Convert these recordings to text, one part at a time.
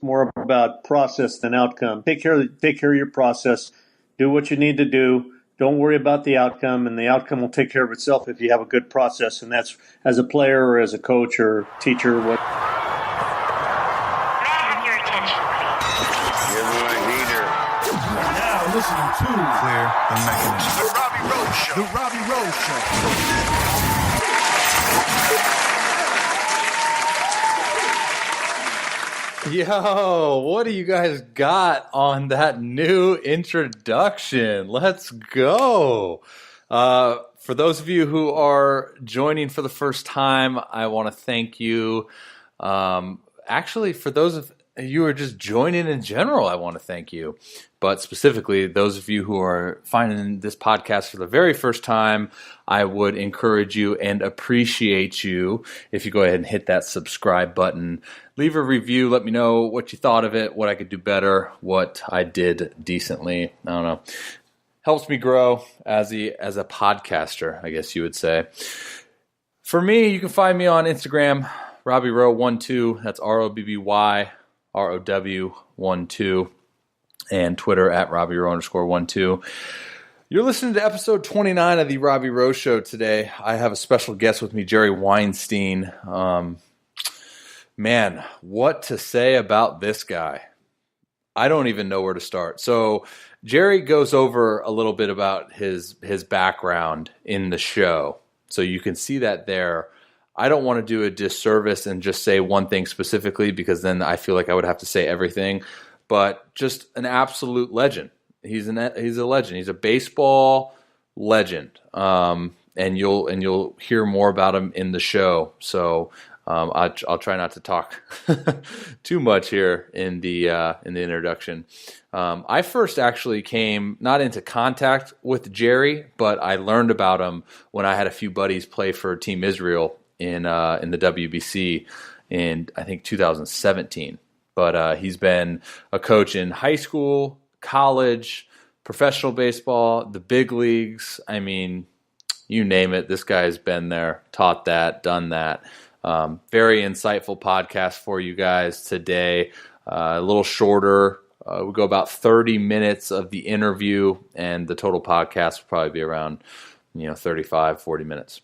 more about process than outcome. Take care of your process. Do what you need to do. Don't worry about the outcome, and the outcome will take care of itself if you have a good process, and that's as a player or as a coach or teacher. May I have your attention, please? Give me a heater. You're now listening to Clear the Mechanism. The Robby Row Show. The Robby Row Show. Yo, what do you guys got on that new introduction? Let's go. For those of you who are joining for the first time, I want to thank you. Actually, for those of you who are just joining in general, I want to thank you. But specifically, those of you who are finding this podcast for the very first time, I would encourage you and appreciate you if you go ahead and hit that subscribe button. Leave a review. Let me know what you thought of it, what I could do better, what I did decently. I don't know. Helps me grow as a podcaster, I guess you would say. For me, you can find me on Instagram, Robby Row 12. That's ROBBY ROW 12, and Twitter at Robby Row _12. You're listening to episode 29 of the Robby Row Show today. I have a special guest with me, Jerry Weinstein. Man, what to say about this guy? I don't even know where to start. So Jerry goes over a little bit about his background in the show. So you can see that there. I don't want to do a disservice and just say one thing specifically, because then I feel like I would have to say everything. But just an absolute legend. He's a legend. He's a baseball legend. And you'll hear more about him in the show. So I'll try not to talk too much here in the introduction. I first actually came not into contact with Jerry, but I learned about him when I had a few buddies play for Team Israel in the WBC in, I think, 2017. But he's been a coach in high school, college, professional baseball, the big leagues. I mean, you name it. This guy has been there, taught that, done that. Very insightful podcast for you guys today. A little shorter. We'll go about 30 minutes of the interview, and the total podcast will probably be around 35, 40 minutes.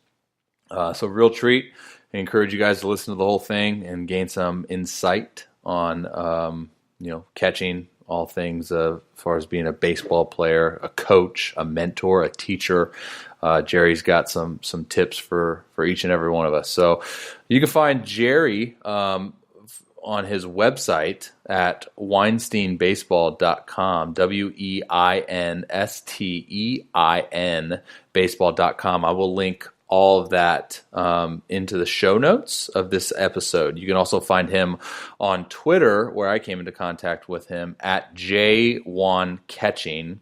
So real treat. I encourage you guys to listen to the whole thing and gain some insight on catching all things as far as being a baseball player, a coach, a mentor, a teacher. Jerry's got some tips for each and every one of us. So you can find Jerry on his website at WeinsteinBaseball.com, WEINSTEIN baseball.com. I will link all of that into the show notes of this episode. You can also find him on Twitter, where I came into contact with him, at JWonCatching,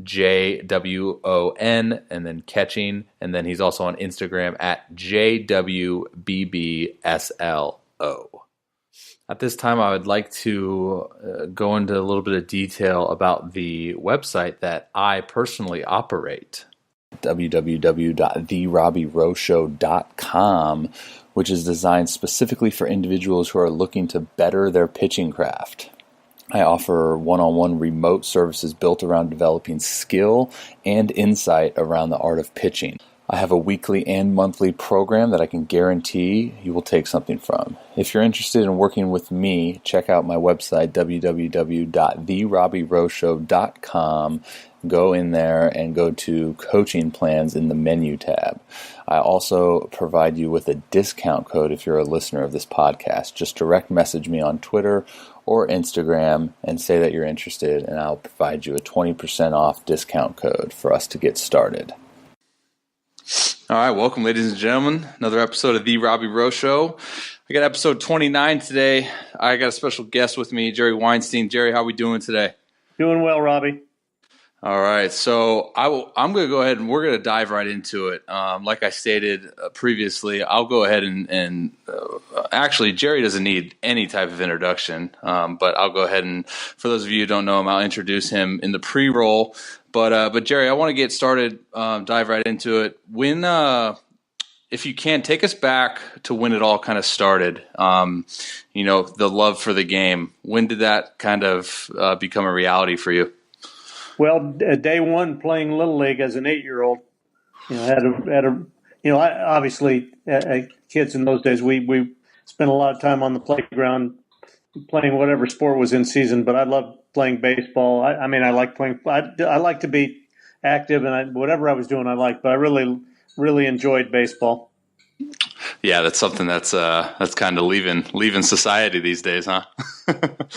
JWON, and then Catching. And then he's also on Instagram at JWBBSLO. At this time, I would like to go into a little bit of detail about the website that I personally operate, www.thrubbyrowshow.com, which is designed specifically for individuals who are looking to better their pitching craft. I offer one-on-one remote services built around developing skill and insight around the art of pitching. I have a weekly and monthly program that I can guarantee you will take something from. If you're interested in working with me, check out my website, www.thrubbyrowshow.com. Go in there and go to coaching plans in the menu tab. I also provide you with a discount code if you're a listener of this podcast. Just direct message me on Twitter or Instagram and say that you're interested, and I'll provide you a 20% off discount code for us to get started. All right, welcome, ladies and gentlemen. Another episode of The Robby Row Show. I got episode 29 today. I got a special guest with me, Jerry Weinstein. Jerry, how are we doing today? Doing well, Robby. All right, so I'm going to go ahead and we're going to dive right into it. Like I stated previously, I'll go ahead and actually, Jerry doesn't need any type of introduction, but I'll go ahead and, for those of you who don't know him, I'll introduce him in the pre-roll. But Jerry, I want to get started, dive right into it. When, if you can, take us back to when it all kind of started. The love for the game. When did that kind of become a reality for you? Well, day one playing Little League as an 8-year-old, obviously kids in those days, we spent a lot of time on the playground playing whatever sport was in season, but I loved playing baseball. I like playing. I like to be active, and whatever I was doing, I liked. But I really, really enjoyed baseball. Yeah, that's something that's kind of leaving society these days, huh?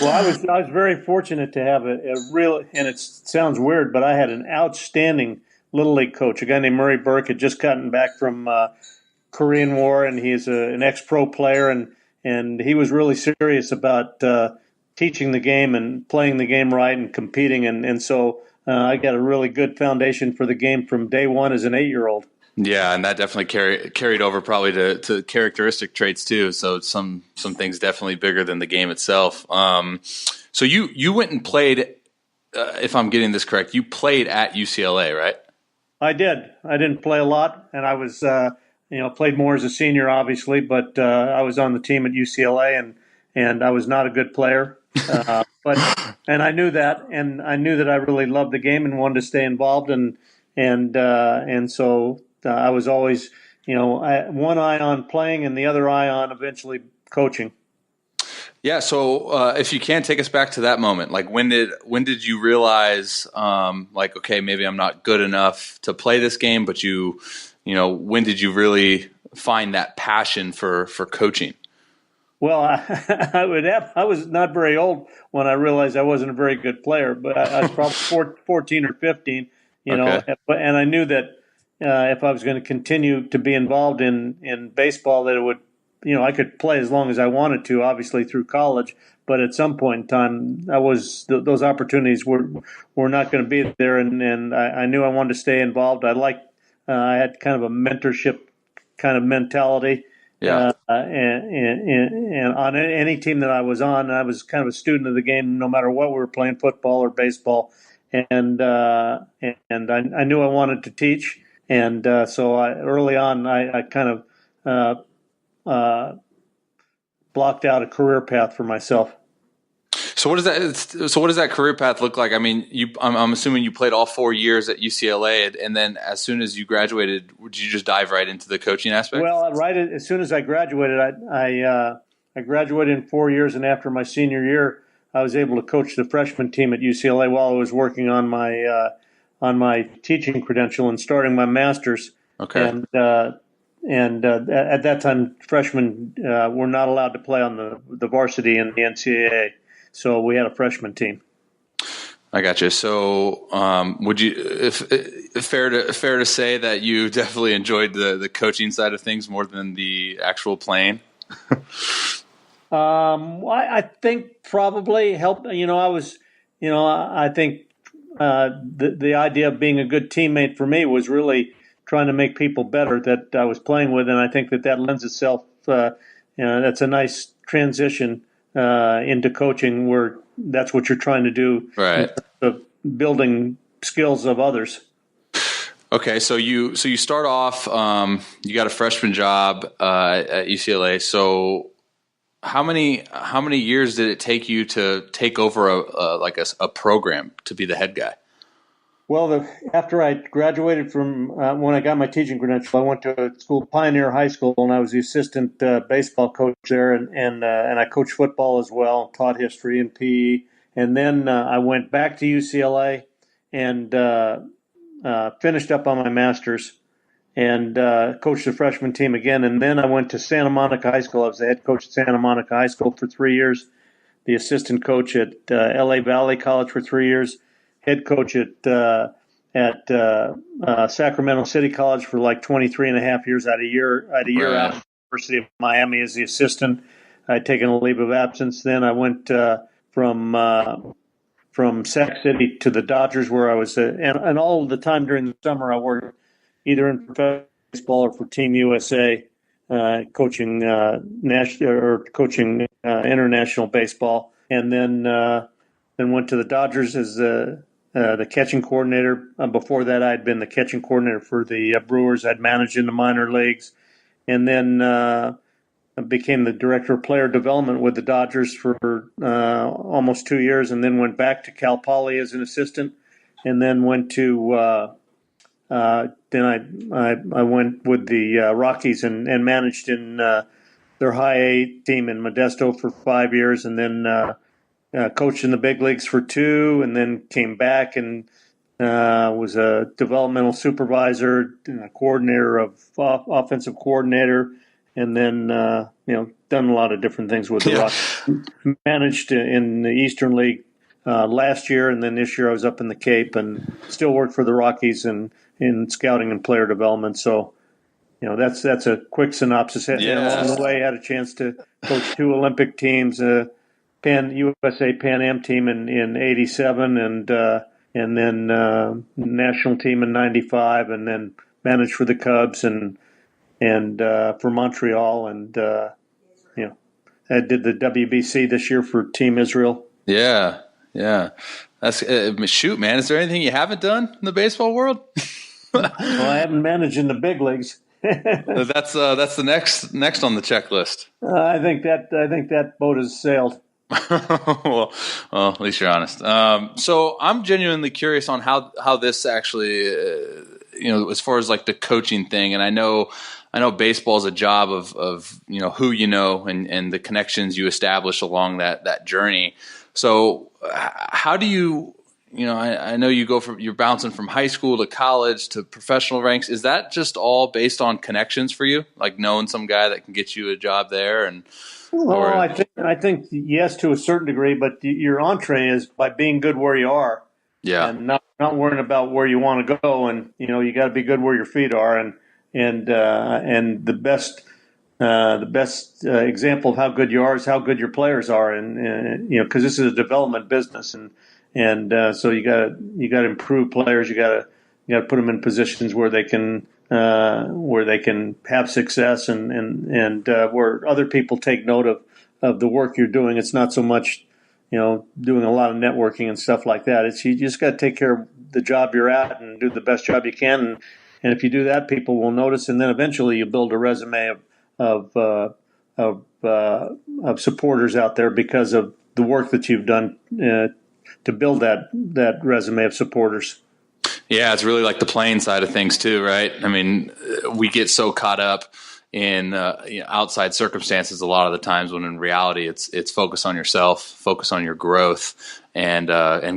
Well, I was very fortunate to have a real, and it sounds weird, but I had an outstanding Little League coach, a guy named Murray Burke, had just gotten back from Korean War, and he's an ex-pro player, and he was really serious about teaching the game and playing the game right and competing, and so I got a really good foundation for the game from day one as an 8-year-old. Yeah, and that definitely carried over probably to characteristic traits too. So some things definitely bigger than the game itself. So you went and played, if I'm getting this correct, you played at UCLA, right? I did. I didn't play a lot, and I was played more as a senior, obviously, but I was on the team at UCLA, and I was not a good player. And I knew that, and I knew that I really loved the game and wanted to stay involved, and so I was always, one eye on playing and the other eye on eventually coaching. Yeah. So if you can take us back to that moment, like when did you realize, okay, maybe I'm not good enough to play this game, but when did you really find that passion for coaching? Well, I was not very old when I realized I wasn't a very good player, but I was probably 14 or 15, Okay. and I knew that if I was going to continue to be involved in baseball, that it would, I could play as long as I wanted to, obviously through college, but at some point in time, those opportunities were not going to be there, and I knew I wanted to stay involved. I had kind of a mentorship kind of mentality. Yeah. And on any team that I was on, I was kind of a student of the game, no matter what we were playing, football or baseball. And I knew I wanted to teach, and so early on I kind of blocked out a career path for myself. So what does that career path look like? I mean, I'm assuming you played all 4 years at UCLA, and then as soon as you graduated, did you just dive right into the coaching aspect? Well, right as soon as I graduated, I graduated in 4 years, and after my senior year, I was able to coach the freshman team at UCLA while I was working on my teaching credential and starting my master's. Okay. And at that time, freshmen were not allowed to play on the varsity in the NCAA. So we had a freshman team. I got you. So, would you, if fair to say that you definitely enjoyed the coaching side of things more than the actual playing? I think probably helped. I think the idea of being a good teammate for me was really trying to make people better that I was playing with, and I think that lends itself. That's a nice transition into coaching, where that's what you're trying to do, right? Of building skills of others. Okay, so you start off. You got a freshman job at UCLA. So how many years did it take you to take over a program to be the head guy? Well, after I graduated from when I got my teaching credential, I went to a school, Pioneer High School, and I was the assistant baseball coach there, and I coached football as well, taught history and PE, and then I went back to UCLA and finished up on my master's and coached the freshman team again, and then I went to Santa Monica High School. I was the head coach at Santa Monica High School for 3 years, the assistant coach at LA Valley College for 3 years, head coach at Sacramento City College for like 23 and a half years. Out a year out of the University of Miami as the assistant. I'd taken a leave of absence. Then I went from Sac City to the Dodgers, where I was, and all of the time during the summer I worked either in professional baseball or for Team USA, coaching national or coaching international baseball, and then went to the Dodgers as the catching coordinator. Before that, I'd been the catching coordinator for the Brewers. I'd managed in the minor leagues, and then became the director of player development with the Dodgers for almost 2 years, and then went back to Cal Poly as an assistant, and then went to then I went with the Rockies and managed in their high A team in Modesto for 5 years, and then coached in the big leagues for 2, and then came back and was a developmental supervisor, coordinator of offensive coordinator, and then done a lot of different things with the Rockies. Managed in the Eastern League last year, and then this year I was up in the Cape and still work for the Rockies and in scouting and player development. So, that's a quick synopsis. And along the way, I had a chance to coach 2 Olympic teams, USA Pan Am team in '87, and then national team in '95, and then managed for the Cubs and for Montreal, and I did the WBC this year for Team Israel. Yeah. That's shoot, man. Is there anything you haven't done in the baseball world? Well, I haven't managed in the big leagues. That's the next on the checklist. I think that boat has sailed. well, at least you're honest. So I'm genuinely curious on how this actually, as far as like the coaching thing, and I know baseball is a job of who you know and the connections you establish along that journey. So how do you? I know you're bouncing from high school to college to professional ranks. Is that just all based on connections for you, like knowing some guy that can get you a job there? I think yes, to a certain degree, but your entree is by being good where you are, and not worrying about where you want to go, and you got to be good where your feet are, and the best example of how good you are is how good your players are, and because this is a development business, and so you got to improve players. You got to put them in positions where they can have success, and where other people take note of the work you're doing. It's not so much doing a lot of networking and stuff like that. It's you just got to take care of the job you're at and do the best job you can. And if you do that, people will notice, and then eventually you build a resume of supporters out there because of the work that you've done to build that resume of supporters. Yeah, it's really like the playing side of things too, right? I mean, we get so caught up in outside circumstances a lot of the times when in reality it's focus on yourself, focus on your growth, and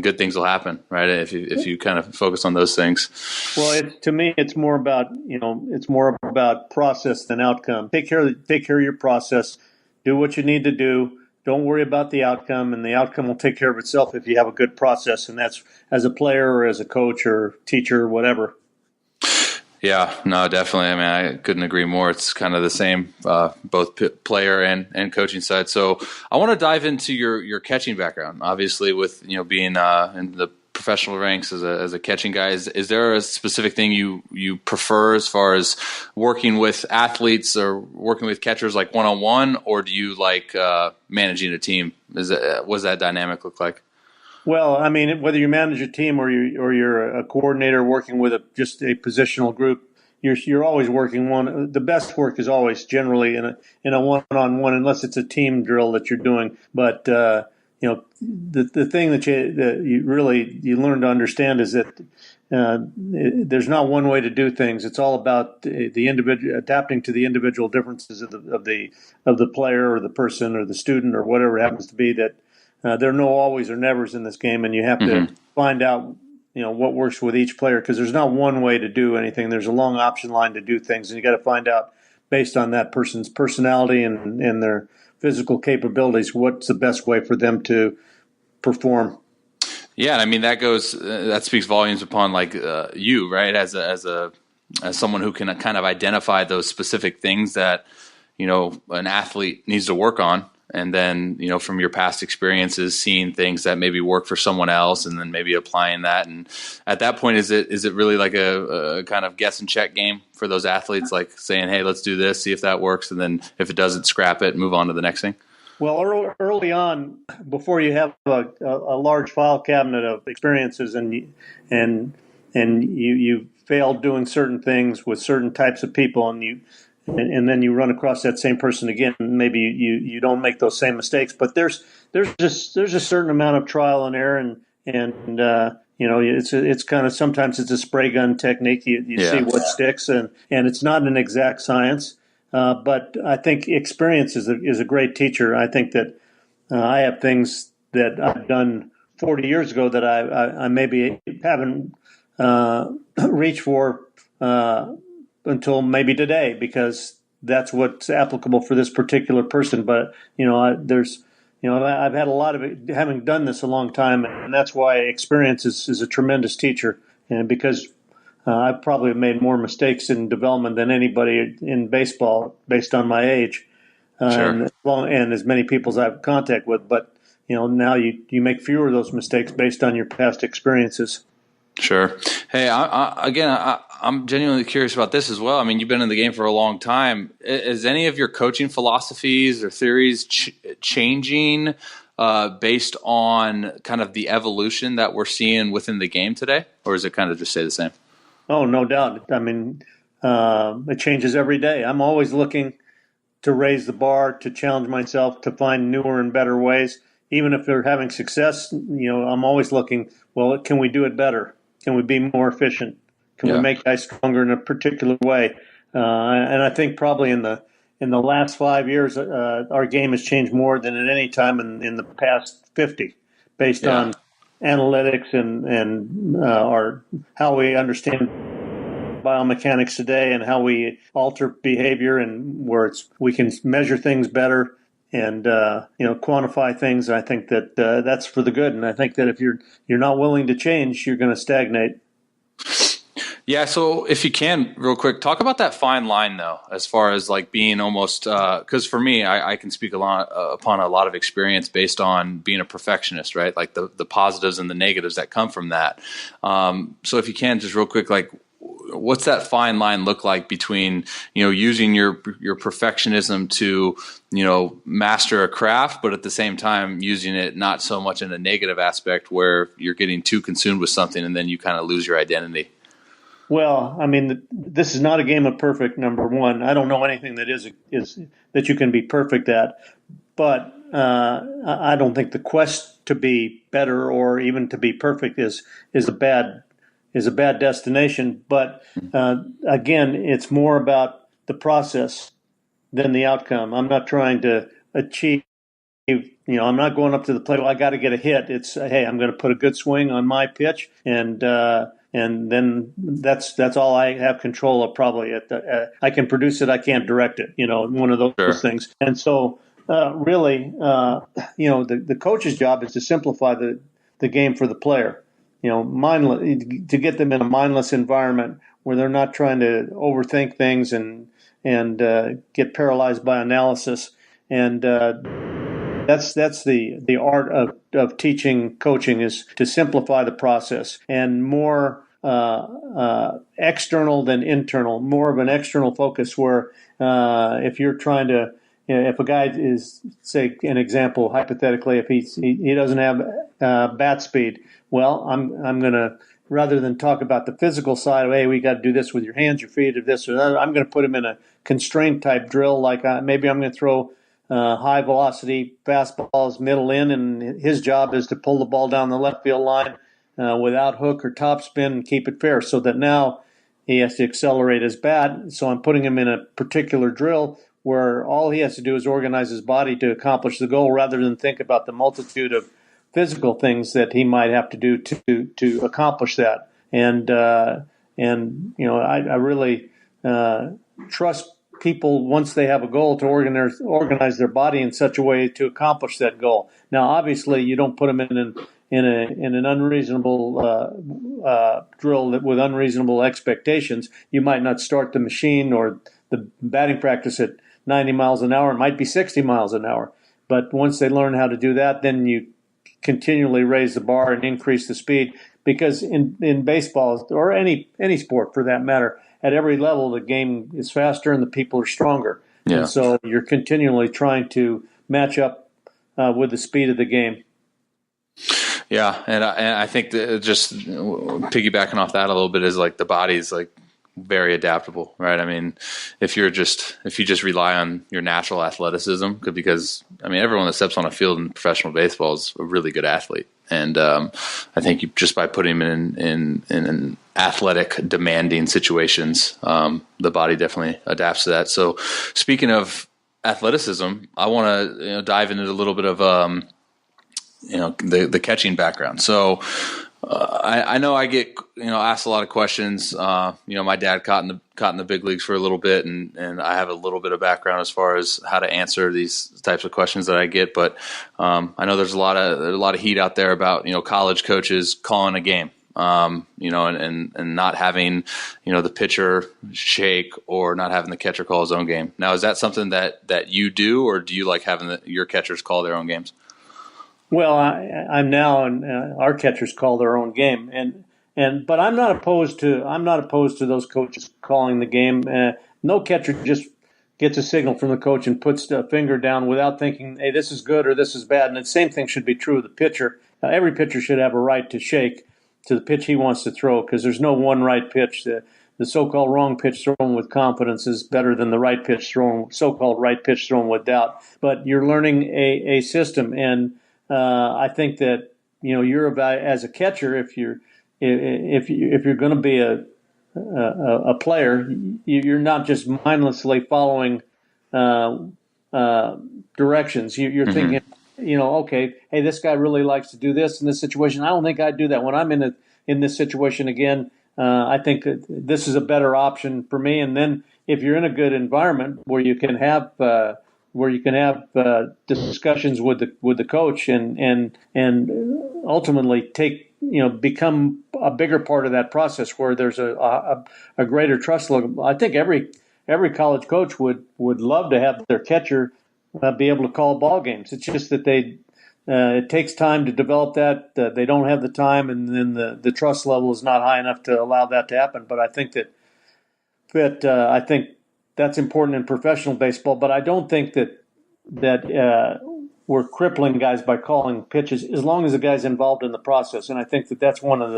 good things will happen, right? If you kind of focus on those things. Well, to me, it's more about process than outcome. Take care of your process. Do what you need to do. Don't worry about the outcome, and the outcome will take care of itself if you have a good process, and that's as a player or as a coach or teacher or whatever. Yeah, no, definitely. I mean, I couldn't agree more. It's kind of the same, both player and coaching side. So I want to dive into your catching background. Obviously, with being in the professional ranks as a catching guy, is there a specific thing you prefer as far as working with athletes or working with catchers like one-on-one, or do you like managing a team? What does that dynamic look like? Well, I mean, whether you manage a team or you're a coordinator working with just a positional group, you're always working one. The best work is always generally in a one-on-one, unless it's a team drill that you're doing. But the thing that you learn to understand is that there's not one way to do things. It's all about the individual, adapting to the individual differences of the player or the person or the student or whatever it happens to be. That there are no always or nevers in this game, and you have to find out what works with each player, because there's not one way to do anything. There's a long option line to do things, and you got to find out based on that person's personality and their physical capabilities what's the best way for them to perform. Yeah, I mean that speaks volumes upon you, right, as someone who can kind of identify those specific things that an athlete needs to work on. And then, from your past experiences, seeing things that maybe work for someone else, and then maybe applying that. And at that point, is it really like a kind of guess and check game for those athletes, like saying, "Hey, let's do this, see if that works," and then if it doesn't, scrap it, and move on to the next thing? Well, early on, before you have a large file cabinet of experiences, and you failed doing certain things with certain types of people, and and then you run across that same person again. Maybe you don't make those same mistakes, but there's a certain amount of trial and error, and it's kind of, sometimes it's a spray gun technique. You see what sticks, and it's not an exact science. But I think experience is a great teacher. I think that I have things that I've done 40 years ago that I maybe haven't reached for until maybe today, because that's what's applicable for this particular person. But I've had a lot of it, having done this a long time, and that's why experience is a tremendous teacher. And because I probably have made more mistakes in development than anybody in baseball, based on my age, Sure. and as many people as I have contact with. But now you make fewer of those mistakes based on your past experiences. Sure. Hey, I'm genuinely curious about this as well. I mean, you've been in the game for a long time. Is any of your coaching philosophies or theories changing based on kind of the evolution that we're seeing within the game today, or is it kind of just stay the same? Oh, no doubt. I mean, it changes every day. I'm always looking to raise the bar, to challenge myself, to find newer and better ways. Even if they're having success, I'm always looking, well, can we do it better? Can we be more efficient? Can we make guys stronger in a particular way? And I think probably in the last 5 years, our game has changed more than at any time in the past 50, based on analytics and how we understand biomechanics today, and how we alter behavior, and where we can measure things better and quantify things. I think that that's for the good, and I think that if you're not willing to change, you're going to stagnate. Yeah, so if you can, real quick, talk about that fine line, though, as far as like being almost, because for me, I can speak upon a lot of experience based on being a perfectionist, right? Like the positives and the negatives that come from that. So if you can, just real quick, like, what's that fine line look like between, using your perfectionism to, master a craft, but at the same time using it not so much in a negative aspect where you're getting too consumed with something and then you kind of lose your identity? Well, I mean, this is not a game of perfect. Number one, I don't know anything that is that you can be perfect at, but I don't think the quest to be better or even to be perfect is a bad destination. But again, it's more about the process than the outcome. I'm not trying to achieve. I'm not going up to the plate. Well, I got to get a hit. It's hey, I'm going to put a good swing on my pitch, and then that's all I have control of. Probably I can produce it. I can't direct it. One of those things. And so really, the coach's job is to simplify the game for the player. Mindless, to get them in a mindless environment where they're not trying to overthink things and get paralyzed by analysis. And that's the art of teaching coaching, is to simplify the process, and more external than internal, more of an external focus, where if you're trying to, if a guy is, say, an example, hypothetically, if he doesn't have bat speed, well, I'm going to, rather than talk about the physical side of, hey, we got to do this with your hands, your feet, or this or that, I'm going to put him in a constraint type drill. Like maybe I'm going to throw high velocity fastballs middle in, and his job is to pull the ball down the left field line without hook or topspin and keep it fair, so that now he has to accelerate his bat. So I'm putting him in a particular drill where all he has to do is organize his body to accomplish the goal, rather than think about the multitude of physical things that he might have to do to accomplish that. And I really trust people, once they have a goal, to organize their body in such a way to accomplish that goal. Now, obviously, you don't put them in an unreasonable drill with unreasonable expectations. You might not start the machine or the batting practice at 90 miles an hour. It might be 60 miles an hour. But once they learn how to do that, then you continually raise the bar and increase the speed, because in baseball, or any sport for that matter, at every level the game is faster and the people are stronger. Yeah. And so you're continually trying to match up with the speed of the game. Yeah, and I think that just piggybacking off that a little bit is like the body's like very adaptable, right? I mean, if you just rely on your natural athleticism, because I mean, everyone that steps on a field in professional baseball is a really good athlete, and I think just by putting them in athletic, demanding situations, the body definitely adapts to that. So, speaking of athleticism, I want to dive into a little bit of the catching background. So. I know I get asked a lot of questions. My dad caught in the big leagues for a little bit, and I have a little bit of background as far as how to answer these types of questions that I get. But I know there's a lot of heat out there about college coaches calling a game, and not having the pitcher shake or not having the catcher call his own game. Now, is that something that you do, or do you like having your catchers call their own games? Well, I'm now, and our catchers call their own game, but I'm not opposed to those coaches calling the game. No catcher just gets a signal from the coach and puts a finger down without thinking, hey, this is good or this is bad. And the same thing should be true of the pitcher. Every pitcher should have a right to shake to the pitch he wants to throw, because there's no one right pitch. The so-called wrong pitch thrown with confidence is better than the right pitch so-called right pitch thrown with doubt. But you're learning a system, and I think that you're as a catcher, if you're going to be a player, you're not just mindlessly following directions. You're thinking, okay, hey, this guy really likes to do this in this situation. I don't think I'd do that when I'm in this situation again. I think this is a better option for me. And then if you're in a good environment where you can have discussions with the coach and ultimately become a bigger part of that process, where there's a greater trust level. I think every college coach would love to have their catcher be able to call ball games. It's just that it takes time to develop that. They don't have the time, and then the trust level is not high enough to allow that to happen. But I think that's important in professional baseball, but I don't think that we're crippling guys by calling pitches, as long as the guy's involved in the process. And I think that's one of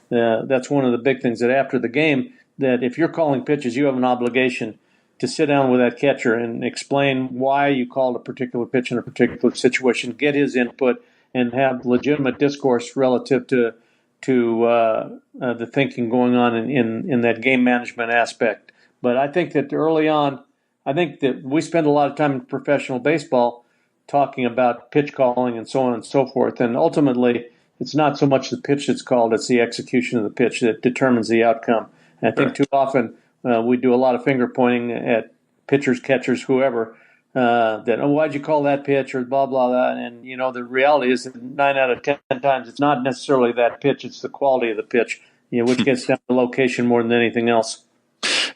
the big things, that after the game, that if you're calling pitches, you have an obligation to sit down with that catcher and explain why you called a particular pitch in a particular situation, get his input, and have legitimate discourse relative to the thinking going on in that game management aspect. But I think that early on, I think that we spend a lot of time in professional baseball talking about pitch calling and so on and so forth. And ultimately, it's not so much the pitch that's called, it's the execution of the pitch that determines the outcome. And I think too often we do a lot of finger pointing at pitchers, catchers, whoever, that, why'd you call that pitch, or blah, blah, blah. And, the reality is that 9 out of 10 times it's not necessarily that pitch, it's the quality of the pitch, which gets down to location more than anything else.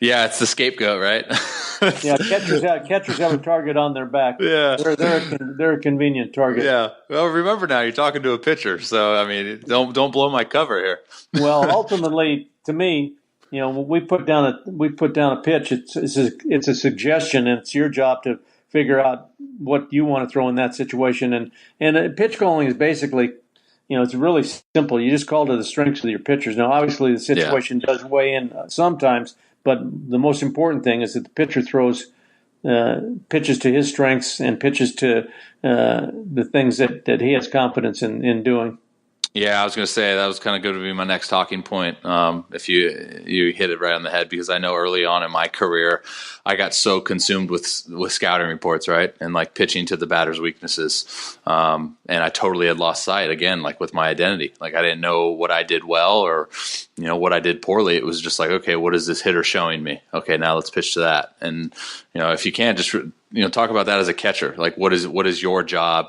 Yeah, it's the scapegoat, right? Yeah, catchers have a target on their back. Yeah, they're a convenient target. Yeah. Well, remember now, you're talking to a pitcher, so I mean, don't blow my cover here. Well, ultimately, to me, when we put down a pitch, it's a suggestion, and it's your job to figure out what you want to throw in that situation. And pitch calling is basically, it's really simple. You just call to the strengths of your pitchers. Now, obviously, the situation does weigh in sometimes. But the most important thing is that the pitcher throws pitches to his strengths and pitches to the things that he has confidence in doing. Yeah, I was going to say that was kind of going to be my next talking point. If you hit it right on the head, because I know early on in my career, I got so consumed with scouting reports, right, and like pitching to the batter's weaknesses, and I totally had lost sight again, like with my identity. Like I didn't know what I did well or what I did poorly. It was just like, okay, what is this hitter showing me? Okay, now let's pitch to that. And if you can't just talk about that as a catcher, like what is your job?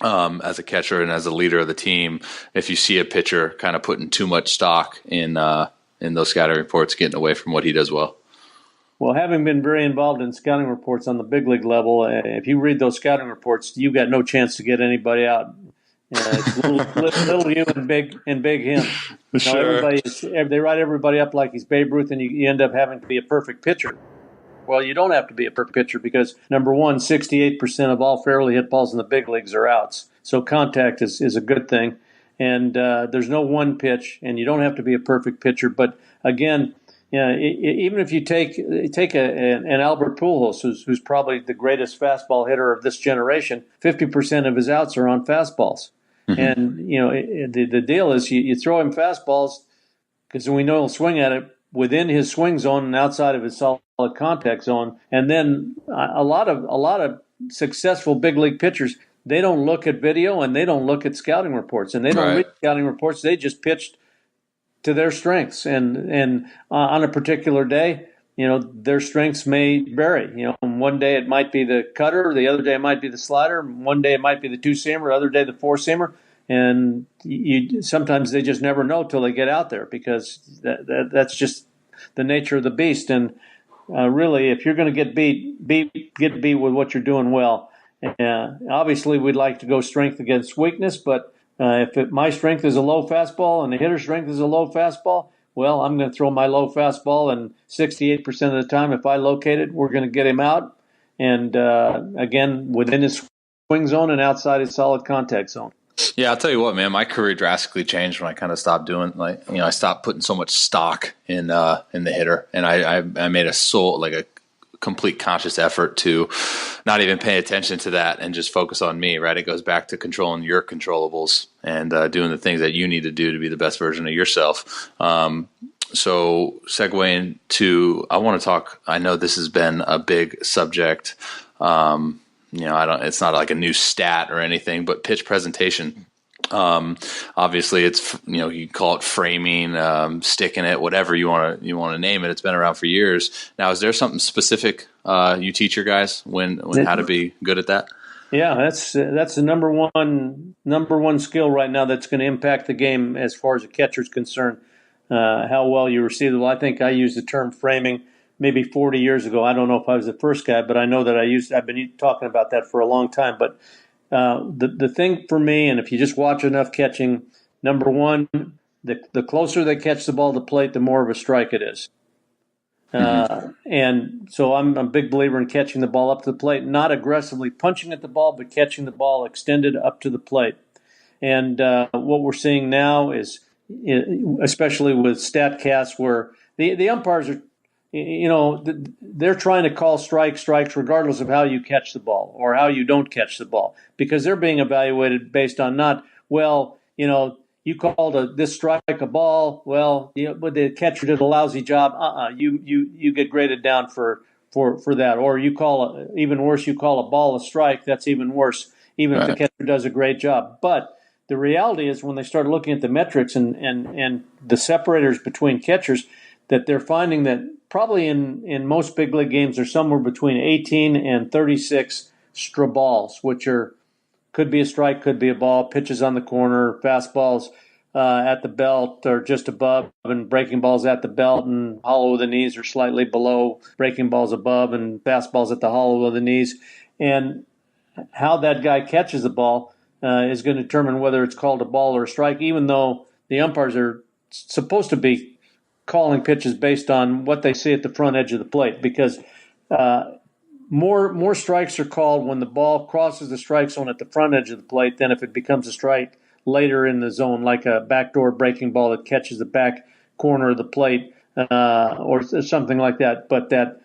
As a catcher and as a leader of the team, if you see a pitcher kind of putting too much stock in those scouting reports, getting away from what he does well. Well, having been very involved in scouting reports on the big league level, if you read those scouting reports, you got no chance to get anybody out. It's little you and big him. Sure. They write everybody up like he's Babe Ruth, and you end up having to be a perfect pitcher. Well, you don't have to be a perfect pitcher because, number one, 68% of all fairly hit balls in the big leagues are outs. So contact is a good thing. And there's no one pitch, and you don't have to be a perfect pitcher. But, again, even if you take an Albert Pujols, who's probably the greatest fastball hitter of this generation, 50% of his outs are on fastballs. Mm-hmm. And the deal is you throw him fastballs because we know he'll swing at it within his swing zone and outside of his solid contact zone. And then a lot of successful big league pitchers, they don't look at video and they don't look at scouting reports and they don't read scouting reports. They just pitched to their strengths, and on a particular day, their strengths may vary. One day it might be the cutter, the other day it might be the slider, one day it might be the two-seamer, the other day the four-seamer, and sometimes they just never know till they get out there because that's just the nature of the beast. And really, if you're going to get beat with what you're doing well. Obviously, we'd like to go strength against weakness, but if my strength is a low fastball and the hitter's strength is a low fastball, well, I'm going to throw my low fastball, and 68% of the time, if I locate it, we're going to get him out. And, again, within his swing zone and outside his solid contact zone. Yeah, I'll tell you what, man, my career drastically changed when I kind of stopped doing, I stopped putting so much stock in the hitter. And I made a complete conscious effort to not even pay attention to that and just focus on me, right? It goes back to controlling your controllables and doing the things that you need to do to be the best version of yourself. So segueing to, I want to talk, I know this has been a big subject. It's not like a new stat or anything, but pitch presentation. Obviously it's, you call it framing, sticking it, whatever you want to name it. It's been around for years. Now, is there something specific, you teach your guys when how to be good at that? Yeah, that's the number one skill right now that's going to impact the game as far as a catcher's concerned. How well you receive the ball. I think I used the term framing maybe 40 years ago. I don't know if I was the first guy, but I know that I've been talking about that for a long time. But the thing for me, and if you just watch enough catching, number one, the closer they catch the ball to the plate, the more of a strike it is. And so I'm a big believer in catching the ball up to the plate, not aggressively punching at the ball, but catching the ball extended up to the plate. And what we're seeing now is, especially with StatCast, where the umpires are, they're trying to call strikes regardless of how you catch the ball or how you don't catch the ball, because they're being evaluated based on not, you called this strike a ball, but the catcher did a lousy job. You get graded down for that. Or you call even worse, you call a ball a strike. That's even worse, even if the catcher does a great job. But the reality is, when they start looking at the metrics and the separators between catchers, that they're finding that probably in most big league games are somewhere between 18 and 36 balls, which could be a strike, could be a ball, pitches on the corner, fastballs at the belt or just above, and breaking balls at the belt and hollow of the knees or slightly below, breaking balls above and fastballs at the hollow of the knees. And how that guy catches the ball is going to determine whether it's called a ball or a strike, even though the umpires are supposed to be calling pitches based on what they see at the front edge of the plate, because more strikes are called when the ball crosses the strike zone at the front edge of the plate than if it becomes a strike later in the zone, like a backdoor breaking ball that catches the back corner of the plate or something like that. But that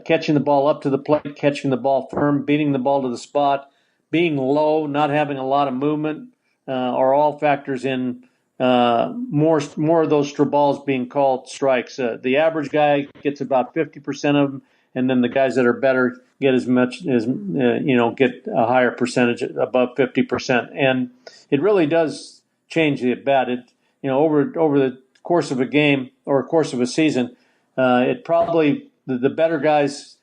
catching the ball up to the plate, catching the ball firm, beating the ball to the spot, being low, not having a lot of movement are all factors in more of those balls being called strikes. The average guy gets about 50% of them, and then the guys that are better get as much as get a higher percentage, above 50%. And it really does change the at bat. It over the course of a game or a course of a season, it probably the better guys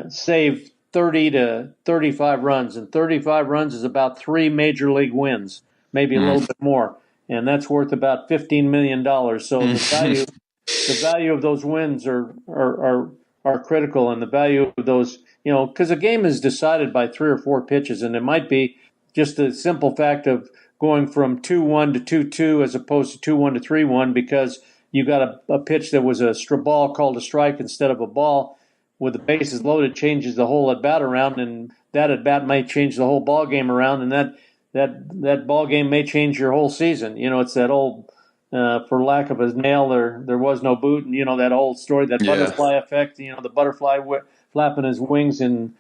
save 30 to 35 runs, and 35 runs is about 3 major league wins, maybe a little bit more. And that's worth about $15 million. So the value of those wins are critical, and the value of those, because a game is decided by 3 or 4 pitches, and it might be just the simple fact of going from 2-1 to 2-2 as opposed to 2-1 to 3-1 because you got a pitch that was a ball called a strike instead of a ball. With the bases loaded, changes the whole at bat around, and that at bat might change the whole ball game around, and that ball game may change your whole season. It's that old for lack of a nail, there was no boot. And, that old story, that butterfly effect, the butterfly flapping his wings in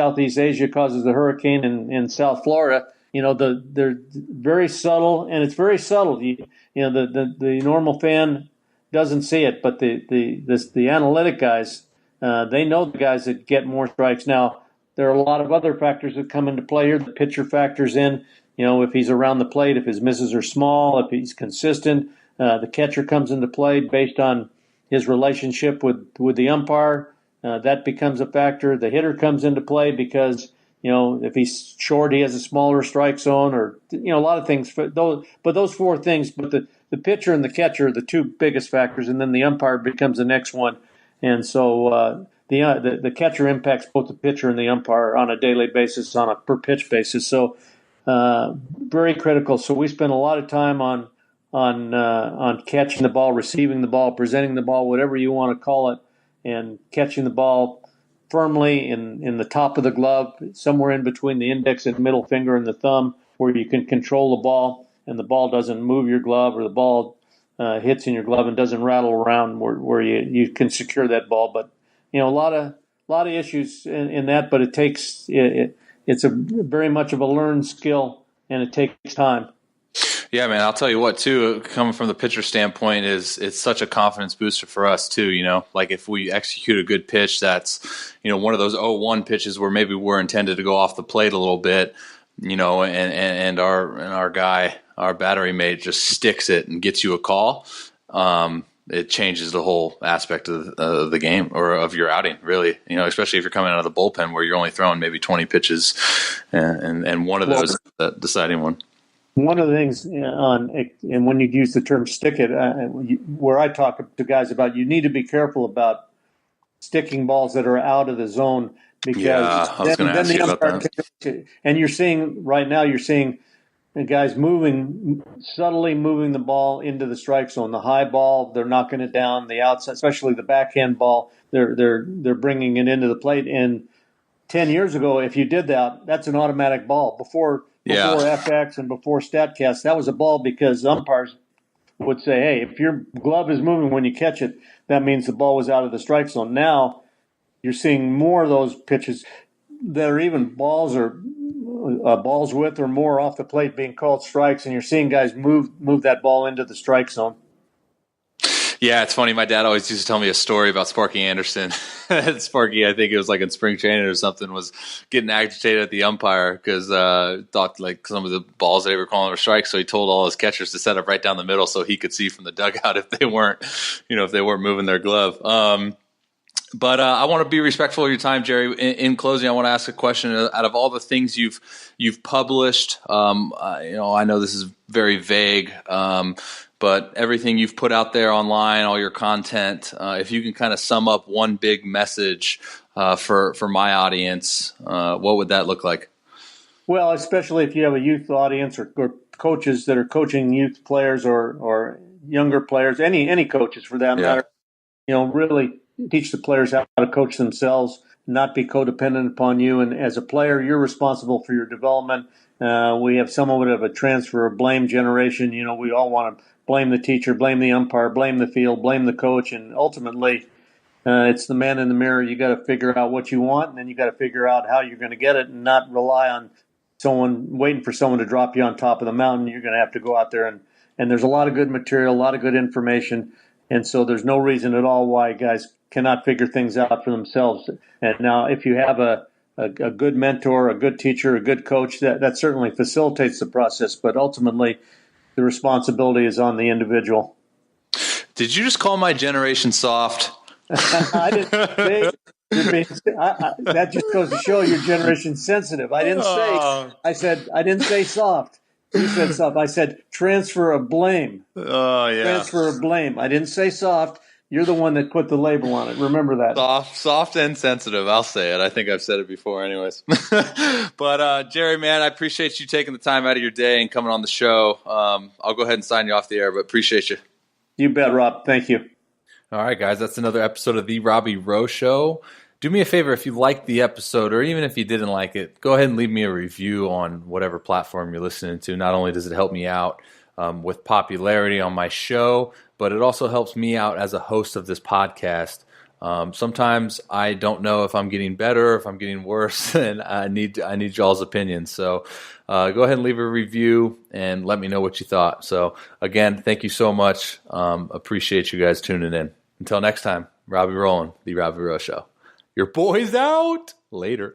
Southeast Asia causes the hurricane in South Florida. They're very subtle, and it's very subtle. The normal fan doesn't see it, but the analytic guys, they know the guys that get more strikes. Now, there are a lot of other factors that come into play here. The pitcher factors in. If he's around the plate, if his misses are small, if he's consistent, the catcher comes into play based on his relationship with the umpire. That becomes a factor. The hitter comes into play because, if he's short, he has a smaller strike zone, or a lot of things. But those four things. But the pitcher and the catcher are the two biggest factors, and then the umpire becomes the next one. And so the catcher impacts both the pitcher and the umpire on a daily basis, on a per pitch basis. So very critical. So we spend a lot of time on catching the ball, receiving the ball, presenting the ball, whatever you want to call it, and catching the ball firmly in the top of the glove, somewhere in between the index and middle finger and the thumb, where you can control the ball and the ball doesn't move your glove, or the ball hits in your glove and doesn't rattle around, where you can secure that ball. But a lot of issues in that, but it's a very much of a learned skill, and it takes time. Yeah, man, I'll tell you what, too, coming from the pitcher standpoint, it's such a confidence booster for us, too, like if we execute a good pitch that's, one of those 0-1 pitches where maybe we're intended to go off the plate a little bit, and our guy, our battery mate just sticks it and gets you a call, it changes the whole aspect of the game, or of your outing, really, especially if you're coming out of the bullpen where you're only throwing maybe 20 pitches and one of those is the deciding one. One of the things and when you use the term stick it, where I talk to guys about, you need to be careful about sticking balls that are out of the zone, because I was going to ask you about that. And you're seeing guys subtly moving the ball into the strike zone. The high ball, they're knocking it down. The outside, especially the backhand ball, they're bringing it into the plate. And 10 years ago, if you did that, that's an automatic ball. Before FX and before StatCast, that was a ball, because umpires would say, hey, if your glove is moving when you catch it, that means the ball was out of the strike zone. Now you're seeing more of those pitches that are even balls with or more off the plate being called strikes, and you're seeing guys move that ball into the strike zone. Yeah, it's funny. My dad always used to tell me a story about Sparky Anderson. Sparky, I think it was like in spring training or something, was getting agitated at the umpire because thought like some of the balls that they were calling were strikes. So he told all his catchers to set up right down the middle so he could see from the dugout if they weren't moving their glove. But I want to be respectful of your time, Jerry. In closing, I want to ask a question. Out of all the things you've published, I know this is very vague, but everything you've put out there online, all your content, if you can kind of sum up one big message for my audience, what would that look like? Well, especially if you have a youth audience or coaches that are coaching youth players or younger players, any coaches for that matter, really teach the players how to coach themselves, not be codependent upon you. And as a player, you're responsible for your development. We have somewhat of a transfer of blame generation. We all want to blame the teacher, blame the umpire, blame the field, blame the coach. And ultimately, it's the man in the mirror. You got to figure out what you want, and then you got to figure out how you're going to get it, and not rely on waiting for someone to drop you on top of the mountain. You're going to have to go out there, and there's a lot of good material, a lot of good information. And so there's no reason at all why guys cannot figure things out for themselves. And now if you have a good mentor, a good teacher, a good coach, that certainly facilitates the process. But ultimately, the responsibility is on the individual. Did you just call my generation soft? I didn't say that just goes to show your generation's sensitive. I didn't say soft. You said soft. I said transfer of blame. Oh, yeah. Transfer of blame. I didn't say soft. You're the one that put the label on it. Remember that. Soft and sensitive. I'll say it. I think I've said it before anyways. But, Jerry, man, I appreciate you taking the time out of your day and coming on the show. I'll go ahead and sign you off the air, but appreciate you. You bet, Rob. Thank you. All right, guys. That's another episode of The Robby Row Show. Do me a favor, if you liked the episode, or even if you didn't like it, go ahead and leave me a review on whatever platform you're listening to. Not only does it help me out, with popularity on my show, but it also helps me out as a host of this podcast. Sometimes I don't know if I'm getting better, if I'm getting worse, and I need y'all's opinions. So go ahead and leave a review and let me know what you thought. So again, thank you so much. Appreciate you guys tuning in. Until next time, Robby Rowan, The Robby Row Show. Your boy's out. Later.